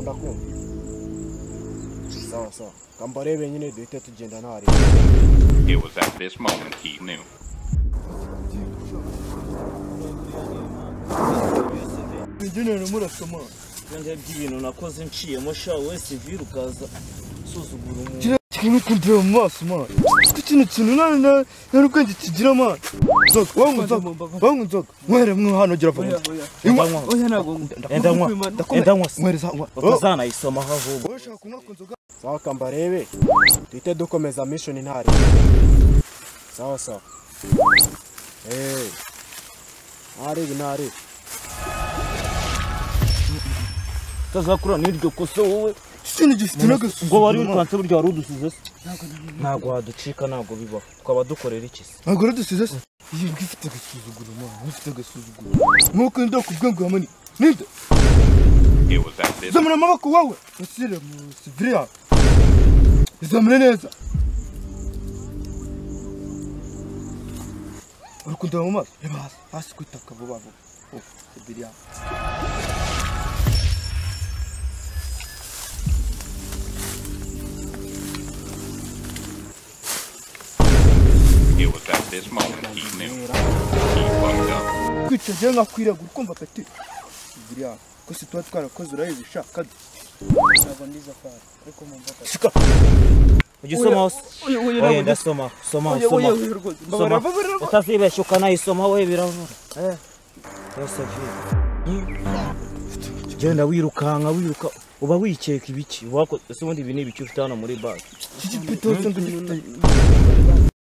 ndakumva. Sawa sawa. Kambarebe nyine duhite tugenda ntari. It was at this moment he knew. Njye murasoma. Nje by'ibintu nakoze nciyemo sha wese virukaza suzugura umuntu. Kintu kundira mu maso man. Kintu nana n'ubwenge kigira man. Wangu mwere mwe hano gira vuba. Oya nago ndanywa. Mwereza. Utazana isoma havuba. Oshaka kunywa kunzoga. Sawa Kambarebe. Duhite dukomeza mission ntari. Sawa sawa. Ntari. Tazakura niryo koso wowe. Sinzi gifite nagasu. Ngo wari urwanse buryo wari udusize. Ntago waducika ntago bibaho. Twaba dukorera iki se? Ntago radusize. Iyi ngifite gasuzuguro man. Ngifite gasuzuguro. Nkuko ndakubwangu hamani. Ninde? It was at this Zamura mabako wawe. Usire mu Sivria. Zamura neza. Urukunda mu maso. Reba hasi kwitaka vuba vuba. Sivria. It was at this moment he knew. He fucked up. Kwicaje ngakwiragura ukumva peti. Sivria. Ko si twa twarakoze urayibisha kadi. Ntabwo ndiza fara. Ariko mumva. Shika. Ugisoma. Oya ndasoma. Soma. Utazibesha ukanayisoma we biravura. Yose genda wiruka uba wikeka ibiki wako ese ubundi ibi ni ibiki ufite hano muri bag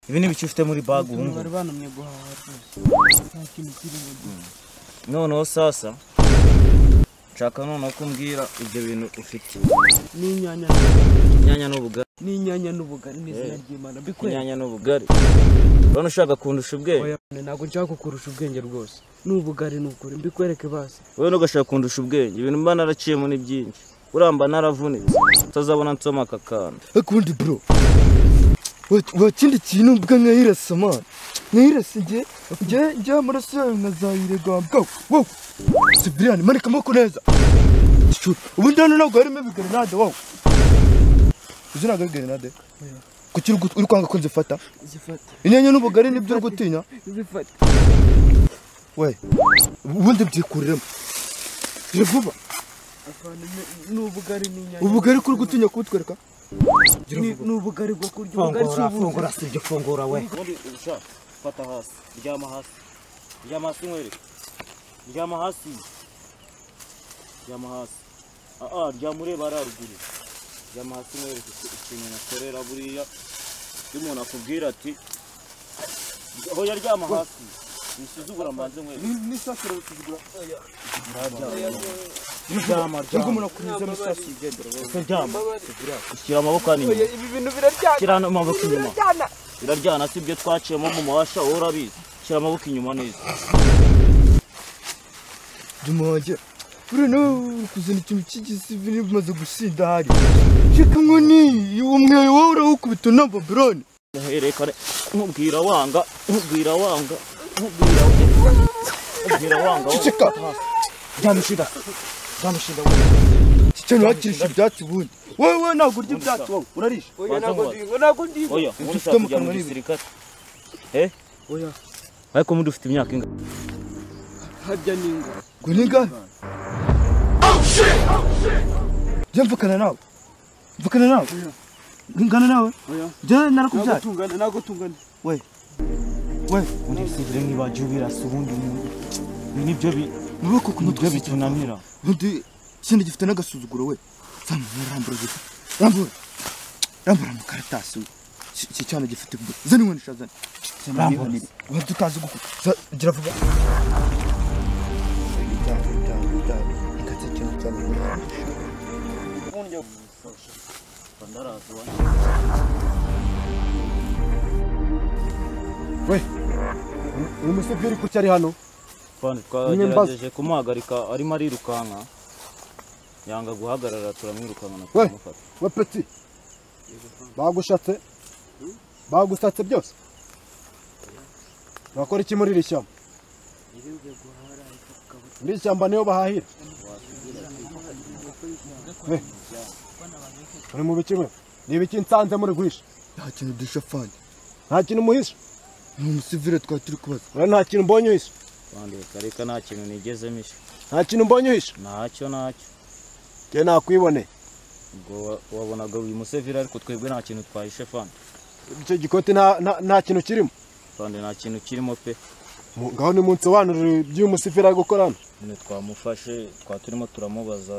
ibi ni ibiki ufite muri bag wumva noneho sasa nshaka noneho kumbwira ibyo bintu ufite n'inyanya n'ubugari n'izina ry'Imana bikwe inyanya n'ubugari urabona ushaka kundusha ubwenge ntabwo nshaka kukurusha ubwenge rwose n'ubugari n'ukuri mbikwereke basi wowe ntugashaka kundusha ubwenge ibintu mba naraciyemo ni byinshi uramba naravunitse utazabona nsoma aka kantu akundi bro wakindi kintu mbwa nkahirasa man nkahirasa njye amaraso yawe nkazayirega wow Sivriani manika amaboko neza ubundi hano ntabwo harimo ibigarenade wow uzi ntabwo ari garenade kuki uri kwanga ko nzifata inyanya n'ubugari nibyo uri gutinya we ubundi byikuremo gira vuba n'ubugari n'inyanya ubugari kuri gutinya kubutwereka n'ubugari bwo kurya ubugari fungura sibyo fungura we ushaka fata hasi ryama hasi nkwereke ryama hasi ryamureba araruguru ryama hasi nkwereke ikintu nakorera buriya iyo umuntu akubwira ati hoya ryama hasi nisuzugura mbanze nkwereke n'isasiro usuzugura ryama umuntu akuniza n'isasiro igendera ryama ushyira amaboko hano inyuma ibi bintu biraryana shyira amaboko inyuma biraryana sibyo twaciyemo mu mabasha wowe urabizi shyira amaboko inyuma neza Jumanje uri no kuzana ikintu cy'igisivili bimaze gusinda hari shika nkoni umwe wowe urawukubita na Babylon herekane nkubwira wanga ciceka jamushida cyane wakirisha ibyatsi bundi wowe ntabwo urya ibyatsi wowe urarisha ntabwo ndingo oya ufite mu kanwa n'ibisirikare oya ariko muri ufite imyaka inga hajya ningo guninga mvukana nawe ngana nawe je narakubyara ntabwo tungana we undi sivire nkibaje ubirasa ubundi nibyo nuko nibyo bitunamira undi sindi gifite n'agasuzuguro we rambura mu karatasi iki cyane gifite zani we nishazani rambura wadutazi guko gira vuba we uyu musivili kuki ari hano twagerageje kumuhagarika arimo arirukanka yanga guhagarara turamwirukanka turamufata we peti bagusatse byose bakora iki muri iri shyamba muri iri shyamba niho bahahira uri mu biki mwe ni ibiki nsanze muri guhisha nta kintu dusha fani nta kintu muhisha ni umusivire twari turi kubaza we nta kintu mbonye uhisha Bandi kareka nta kintu nigeze misha. nta kintu mbonye uhisha Ntacyo. ke nakwiboneye Ubwo wabonaga uyu musevire ariko twebwe nta kintu twahishe fandi. icyo gikoti nta kintu kirimo Fandi nta kintu kirimo pe. ngaho ni munsobanurire iby'uyu musifiri ari gukora hano Nyine twamufashe turimo turamubaza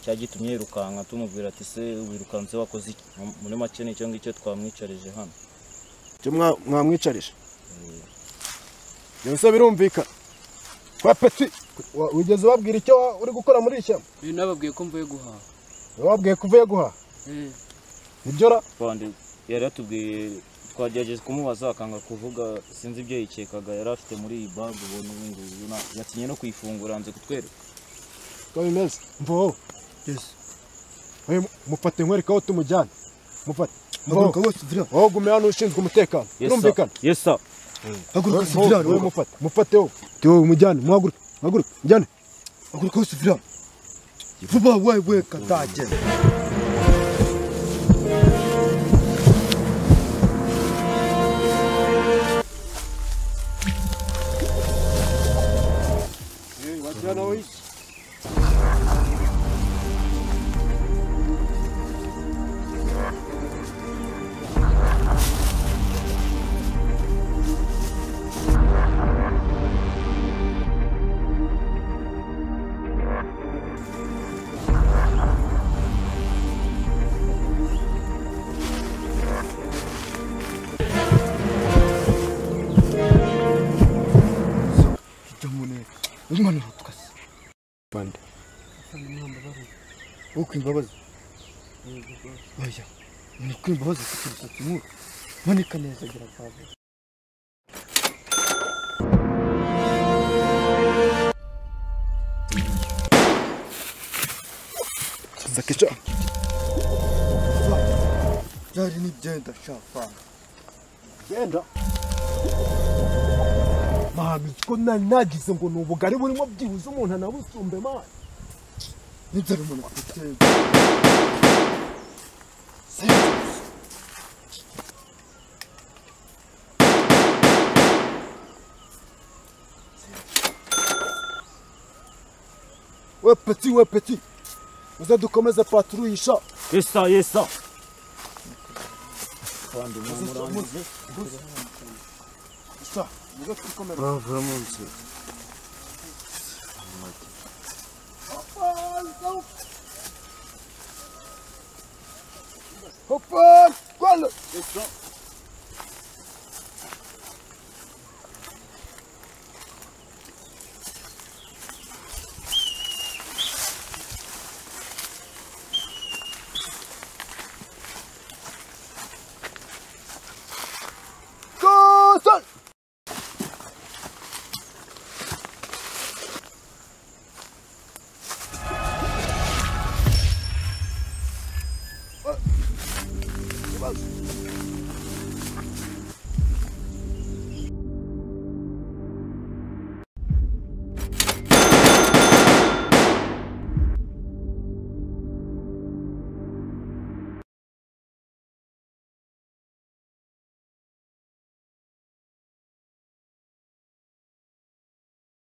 cya gitumye yirukanka tumubwira ati se wirukanse wakoze iki? Muri make ni icyo ngicyo twamwicarije hano. icyo mwamwicarije byose birumvikana kwa peti wigeze ubabwira icyo uri gukora muri iri shyamba nababwiye ko mvuye guhaha wabwiye ko uvuye guhaha nibyo ra Fandi yari yatubwiye twagerageje kumubaza akanga kuvuga sinzi ibyo yikekaga yari afite muri iyi bag ubona n'ingubu yatinye no kuyifungura nze kutwereka. ko bimeze mvo yes mufate nkwereka aho tumujyana mufate haguruka bose vira wowe gume hano ushinzwe umutekano birumvikana Yes sir. haguruka vira wowe mufate wowe umujyane muhaguruke mujyane haguruka bose vira vuba wewe kadage wajyana wowe jamune umwana rutwase bande ukwimbabaza oya ni kwimbabaza kuturutsa kimwe manika neza gira baba zakica byari nibyenda shafa genda mami ko nagize ngo ni ubugari burimo byibuze umuntu anabusumbe mani n'inzara umuntu afite we peti uze dukomeze patrouille. Yes sir. Fandi mwamurangize. vraiment Hoppa! Guarda!